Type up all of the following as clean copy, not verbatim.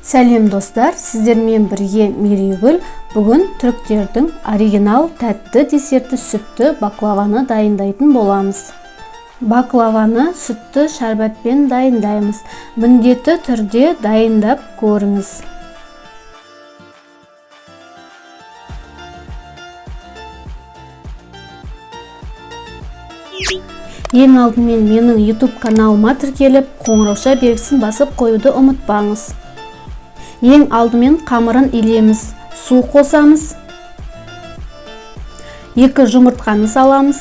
Сәлем достар, сіздермен бірге Мерейгүл. Бүгін түріктердің оригинал тәтті десерті сүтті баклаваны дайындайтын боламыз. Баклаваны сүтті шәрбатпен дайындаймыз. Міндетті түрде дайындап көріңіз. Ең алдымен менің YouTube каналыма тіркеліп, қоңырауша белгісін басып қоюды ұмытпаңыз. Ең алдымен қамырын илеміз, су қосамыз, 2 жұмыртқаны саламыз,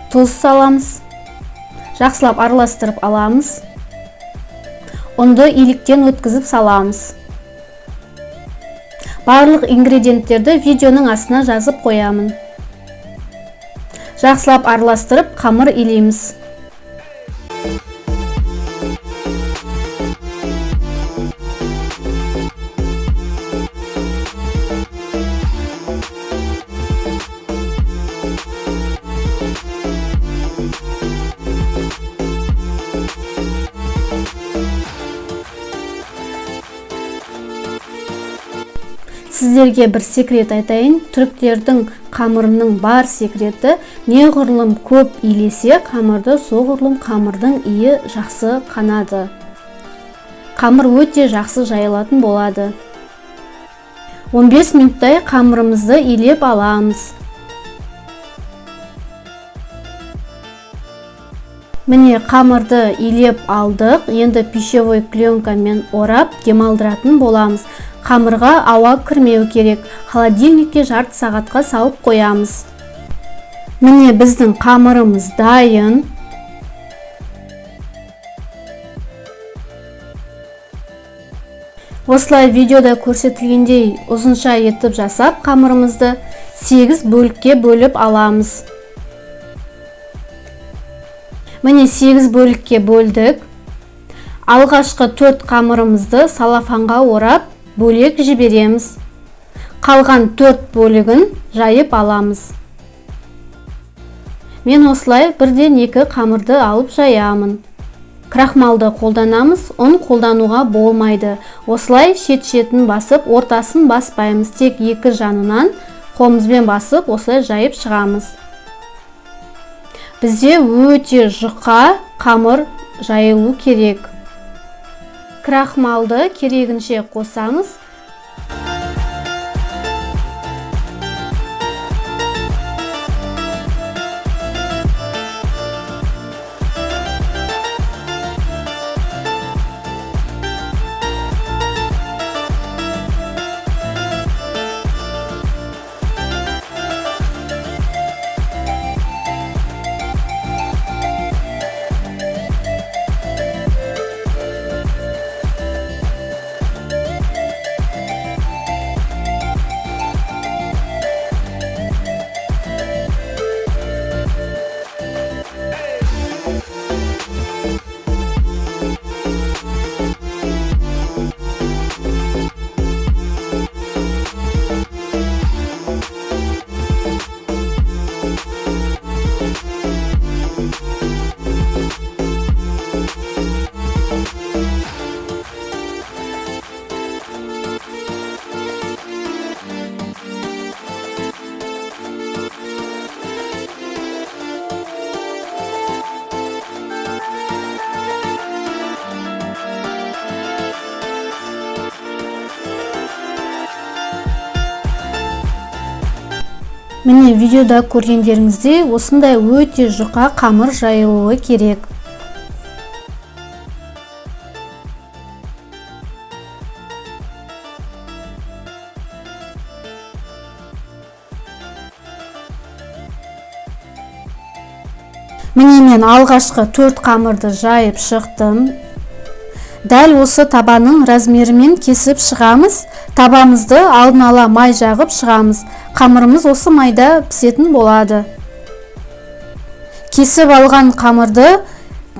тұз саламыз, жақсылап араластырып аламыз, ұнды иліктен өткізіп саламыз. Барлық ингредиенттерді видеоның астына жазып қоямын. Жақсылап араластырып қамыр илейміз. Сіздерге бір секрет айтайын. Түріктердің қамырының бар секреті, неғұрлым көп илесе қамырды, соғұрлым қамырдың иі жақсы қанады. Қамыр өте жақсы жайылатын болады. 15 минуттай қамырымызды илеп аламыз. Міне қамырды илеп алдық. Енді пищевой пленкамен орап демалдыратын боламыз. Қамырға ауа кірмеу керек. Холодильникке жарты сағатқа салып қоямыз. Міне біздің қамырымыз дайын. Осылай видеода көрсетілгендей ұзынша етіп жасап, қамырымызды 8 бөлікке бөліп аламыз. Міне 8 бөлікке бөлдік. Алғашқы 4 қамырымызды салафанға орап, бөлек жібереміз. Қалған 4 бөлігін жайып аламыз. Мен осылай бірден 2 қамырды алып жаямын. Крахмалды қолданамыз, ұн қолдануға болмайды. Осылай шет-шетін басып, ортасын баспаймыз. Тек 2 жанынан қолымызбен басып, осылай жайып шығамыз. Бізде өте жұқа қамыр жайылу керек. Крахмалды керегінше қосамыз. Міне видеода көргендеріңізде осындай өте жұқа қамыр жайылуы керек. Міне мен алғашқы 4 қамырды жайып шықтым. Дәл осы табаның размерімен кесіп шығамыз. Табамызды алдын ала май жағып шығамыз. Қамырымыз осы майда пісетін болады. Кесіп алған қамырды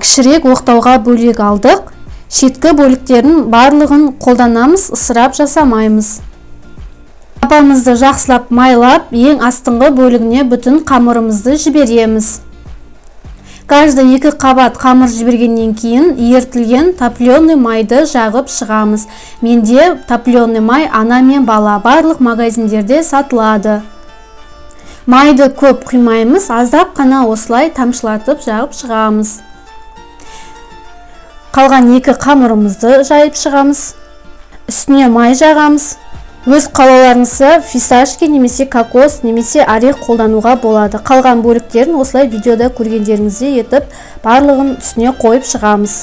кішірек оқтауға бөлек алдық. Шеткі бөліктерін барлығын қолданамыз, ысырап жасамаймыз. Табамызды жақсылап майлап, ең астыңғы бөлігіне бүтін қамырымызды жібереміз. Каждый 2 қабат қамыр жібергеннен кейін ерітілген топленый майды жағып шығамыз. Менде топленый май ана мен бала барлық магазиндерде сатылады. Майды көп құймаймыз, аздап қана осылай тамшылатып жағып шығамыз. Қалған 2 қамырымызды жайып шығамыз. Үстіне май жағамыз. Өз қалауларыңызда фисташки немесе кокос немесе орех қолдануға болады. Қалған бөліктерін осылай видеода көргендеріңіздей етіп барлығын үстіне қойып шығамыз.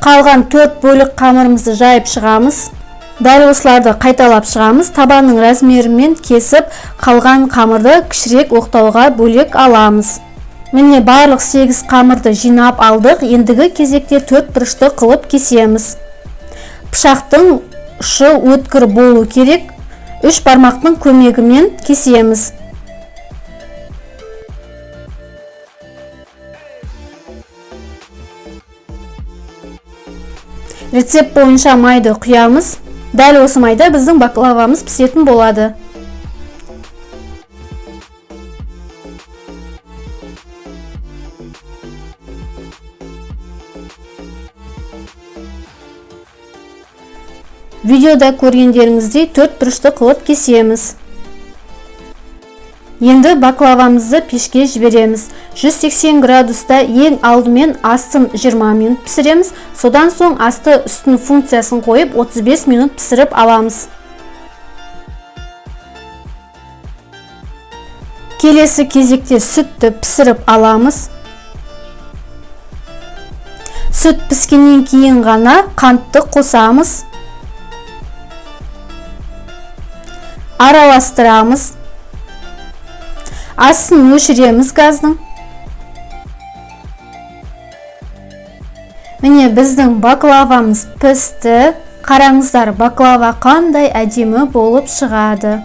Қалған 4 бөлік қамырымызды жайып шығамыз. Дәл осыларды қайталап шығамыз. Табанның размерімен кесіп, қалған қамырды кішірек оқтауға бөлек аламыз. Міне барлық 8 қамырды жинап алдық. Ендігі кезекте 4 бұрышты қылып кесеміз. Пышақтың ұшы өткір болу керек. 3 бармақтың көмегімен кесеміз. Рецепт бойынша майды құямыз. Дәл осы майда біздің баклавамыз пісетін болады. Видеода көргендеріңіздей 4 бұрышты қылып кесеміз. Енді баклавамызды пешке жібереміз. 180 градуста ең алдымен астын 20 минут пісіреміз. Содан соң асты үстін функциясын қойып 35 минут пісіріп аламыз. Келесі кезекте сүтті пісіріп аламыз. Сүт піскеннен кейін ғана қантты қосамыз. Араластырамыз. Астын өшіреміз газдың. Міне біздің баклавамыз пісті. Қараңыздар, баклава қандай әдемі болып шығады.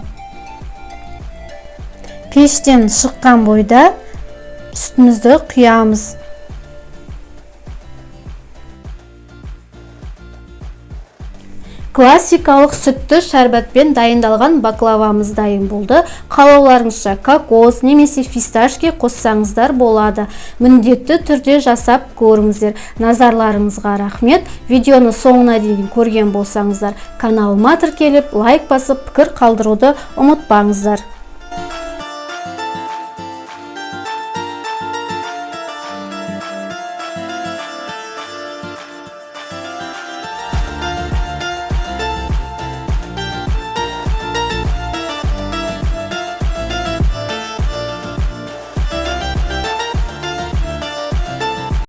Пештен шыққан бойда сүтімізді құямыз. Классикалық сүтті шәрбатпен дайындалған баклавамыз дайын болды. Қалауларыңызша кокос немесе фисташки қоссаңыздар болады. Міндетті түрде жасап көріңіздер. Назарларыңызға рахмет. Видеоны соңына дейін көрген болсаңыздар, каналыма тіркеліп, лайк басып, пікір қалдыруды ұмытпаңыздар.